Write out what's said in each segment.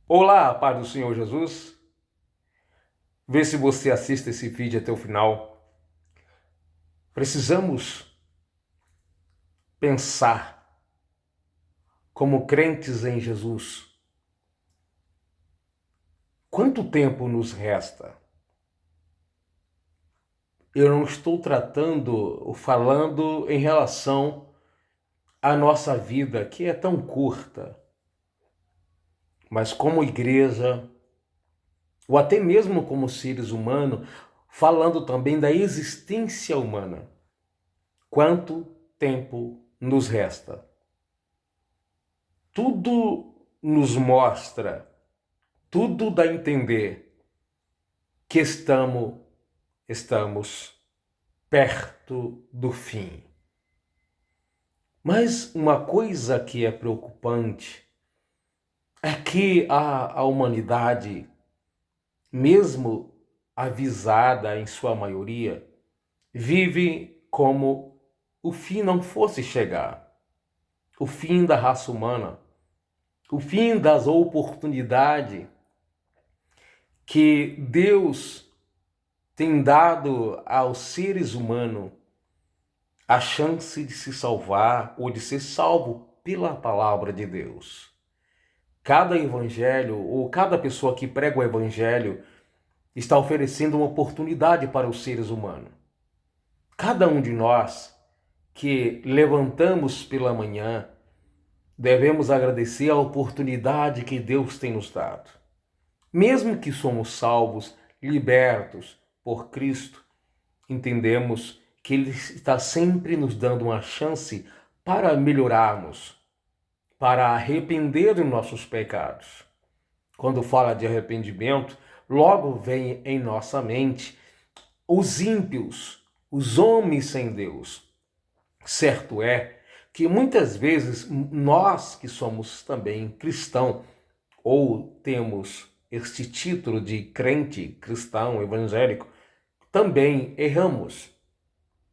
Olá, paz do Senhor Jesus. Vê se você assiste esse vídeo até o final. Precisamos pensar como crentes em Jesus. Quanto tempo nos resta? Eu não estou tratando ou falando em relação à nossa vida, que é tão curta, mas como igreja, ou até mesmo como seres humanos, falando também da existência humana. Quanto tempo nos resta? Tudo nos mostra, tudo dá a entender que estamos perto do fim. Mas uma coisa que é preocupante é que a humanidade, mesmo avisada em sua maioria, vive como o fim não fosse chegar. O fim da raça humana, o fim das oportunidades que Deus tem dado aos seres humanos a chance de se salvar ou de ser salvo pela palavra de Deus. Cada evangelho ou cada pessoa que prega o evangelho está oferecendo uma oportunidade para os seres humanos. Cada um de nós que levantamos pela manhã devemos agradecer a oportunidade que Deus tem nos dado. Mesmo que somos salvos, libertos por Cristo, entendemos que Ele está sempre nos dando uma chance para melhorarmos, para arrepender dos nossos pecados. Quando fala de arrependimento, logo vem em nossa mente os ímpios, os homens sem Deus. Certo é que muitas vezes nós que somos também cristãos, ou temos este título de crente, cristão, evangélico, também erramos.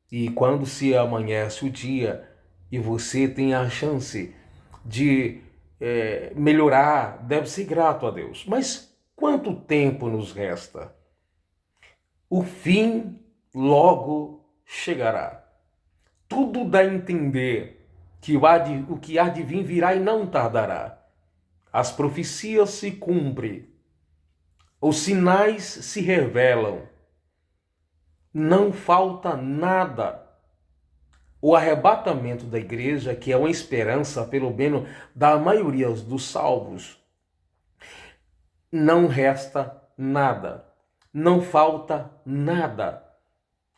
E quando se amanhece o dia e você tem a chance de melhorar, deve ser grato a Deus. Mas quanto tempo nos resta? O fim logo chegará. Tudo dá a entender que o que há de vir virá e não tardará. As profecias se cumprem, os sinais se revelam, não falta nada. O arrebatamento da igreja, que é uma esperança, pelo menos, da maioria dos salvos, não resta nada, não falta nada.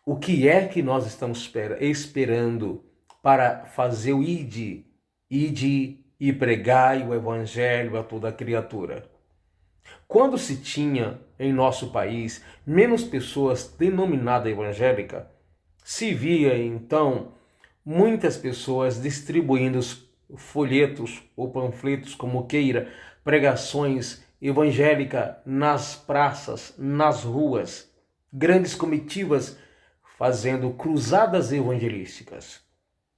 O que é que nós estamos esperando para fazer o ide e pregai o evangelho a toda criatura? Quando se tinha em nosso país menos pessoas denominadas evangélicas, se via então muitas pessoas distribuindo folhetos ou panfletos, como queira, pregações evangélicas nas praças, nas ruas, grandes comitivas fazendo cruzadas evangelísticas.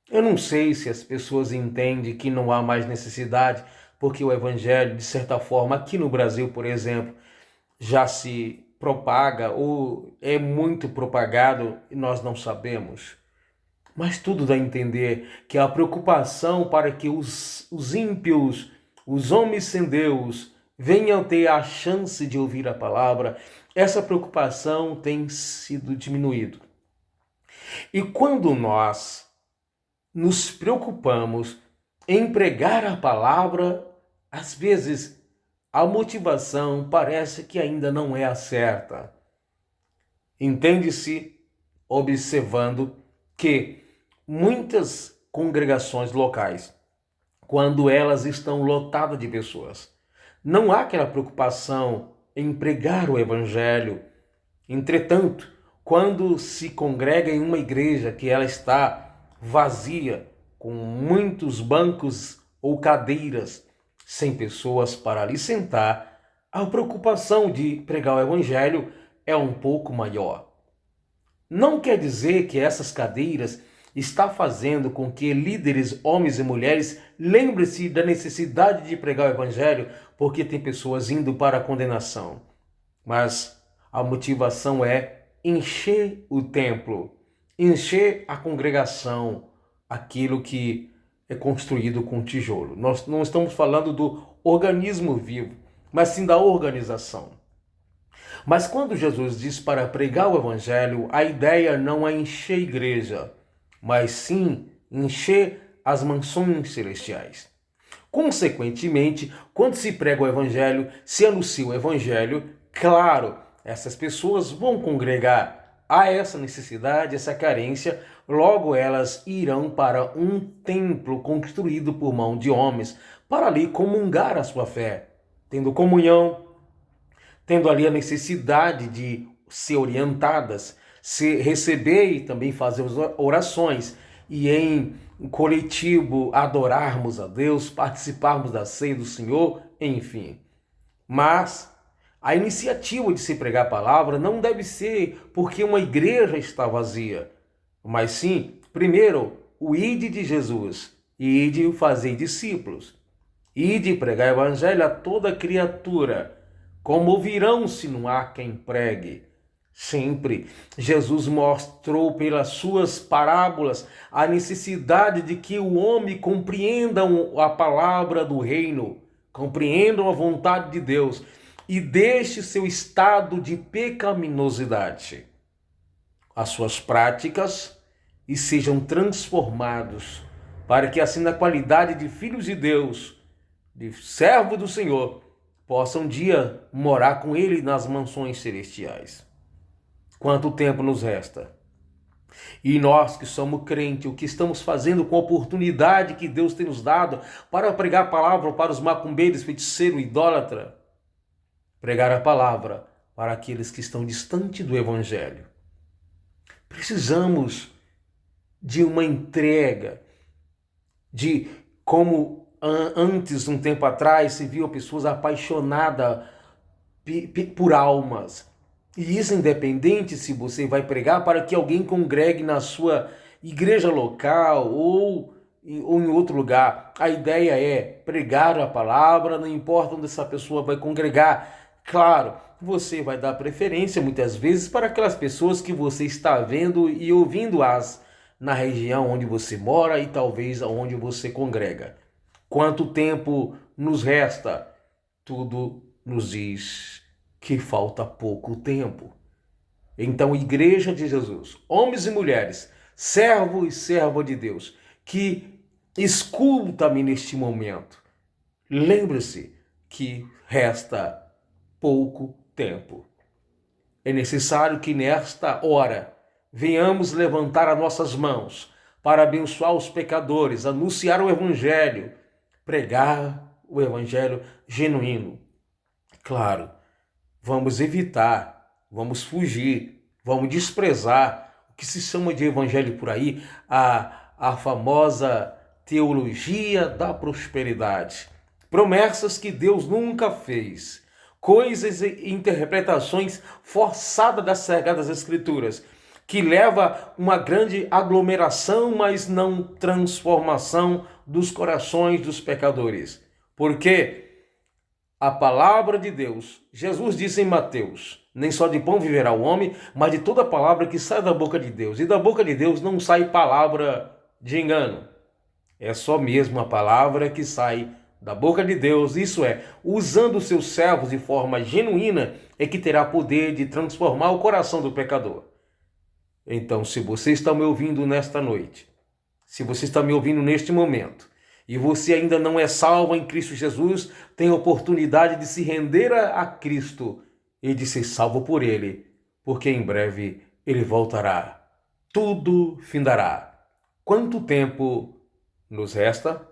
Eu não sei se as pessoas entendem que não há mais necessidade, porque o evangelho, de certa forma, aqui no Brasil, por exemplo, já se propaga ou é muito propagado e nós não sabemos. Mas tudo dá a entender que a preocupação para que os ímpios, os homens sem Deus, venham ter a chance de ouvir a palavra, essa preocupação tem sido diminuída. E quando nós nos preocupamos em pregar a palavra, às vezes a motivação parece que ainda não é a certa. Entende-se observando que muitas congregações locais, quando elas estão lotadas de pessoas, não há aquela preocupação em pregar o evangelho. Entretanto, quando se congrega em uma igreja que ela está vazia, com muitos bancos ou cadeiras, sem pessoas para ali sentar, a preocupação de pregar o evangelho é um pouco maior. Não quer dizer que essas cadeiras está fazendo com que líderes, homens e mulheres, lembrem-se da necessidade de pregar o Evangelho, porque tem pessoas indo para a condenação. Mas a motivação é encher o templo, encher a congregação, aquilo que é construído com tijolo. Nós não estamos falando do organismo vivo, mas sim da organização. Mas quando Jesus diz para pregar o Evangelho, a ideia não é encher a igreja, mas sim encher as mansões celestiais. Consequentemente, quando se prega o Evangelho, se anuncia o Evangelho, claro, essas pessoas vão congregar. Há essa necessidade, essa carência, logo elas irão para um templo construído por mão de homens, para ali comungar a sua fé, tendo comunhão, tendo ali a necessidade de ser orientadas, se receber e também fazer orações, e em coletivo adorarmos a Deus, participarmos da ceia do Senhor, enfim. Mas a iniciativa de se pregar a palavra não deve ser porque uma igreja está vazia, mas sim, primeiro, o ide de Jesus, e ide fazer discípulos, ide pregar o evangelho a toda criatura. Como ouvirão se não há quem pregue? Sempre Jesus mostrou pelas suas parábolas a necessidade de que o homem compreenda a palavra do reino, compreendam a vontade de Deus e deixe seu estado de pecaminosidade, as suas práticas, e sejam transformados, para que assim na qualidade de filhos de Deus, de servo do Senhor, possam um dia morar com Ele nas mansões celestiais. Quanto tempo nos resta? E nós que somos crentes, o que estamos fazendo com a oportunidade que Deus tem nos dado para pregar a palavra para os macumbeiros, feiticeiros, idólatras? Pregar a palavra para aqueles que estão distantes do Evangelho. Precisamos de uma entrega, de como antes, um tempo atrás, se viu pessoas apaixonadas por almas. E isso independente se você vai pregar para que alguém congregue na sua igreja local ou em outro lugar. A ideia é pregar a palavra, não importa onde essa pessoa vai congregar. Claro, você vai dar preferência muitas vezes para aquelas pessoas que você está vendo e ouvindo-as na região onde você mora e talvez onde você congrega. Quanto tempo nos resta? Tudo nos diz que falta pouco tempo. Então, Igreja de Jesus, homens e mulheres, servo e serva de Deus, que escuta-me neste momento, lembre-se que resta pouco tempo. É necessário que nesta hora venhamos levantar as nossas mãos para abençoar os pecadores, anunciar o Evangelho, pregar o Evangelho genuíno. Claro, vamos evitar, vamos fugir, vamos desprezar o que se chama de Evangelho por aí, a famosa teologia da prosperidade. Promessas que Deus nunca fez, coisas e interpretações forçadas das Sagradas Escrituras, que leva uma grande aglomeração, mas não transformação dos corações dos pecadores. Porque a palavra de Deus, Jesus disse em Mateus, nem só de pão viverá o homem, mas de toda palavra que sai da boca de Deus. E da boca de Deus não sai palavra de engano. É só mesmo a palavra que sai da boca de Deus, isso é, usando os seus servos de forma genuína, é que terá poder de transformar o coração do pecador. Então, se você está me ouvindo nesta noite, se você está me ouvindo neste momento, e você ainda não é salvo em Cristo Jesus, tem a oportunidade de se render a Cristo e de ser salvo por Ele, porque em breve Ele voltará. Tudo findará. Quanto tempo nos resta?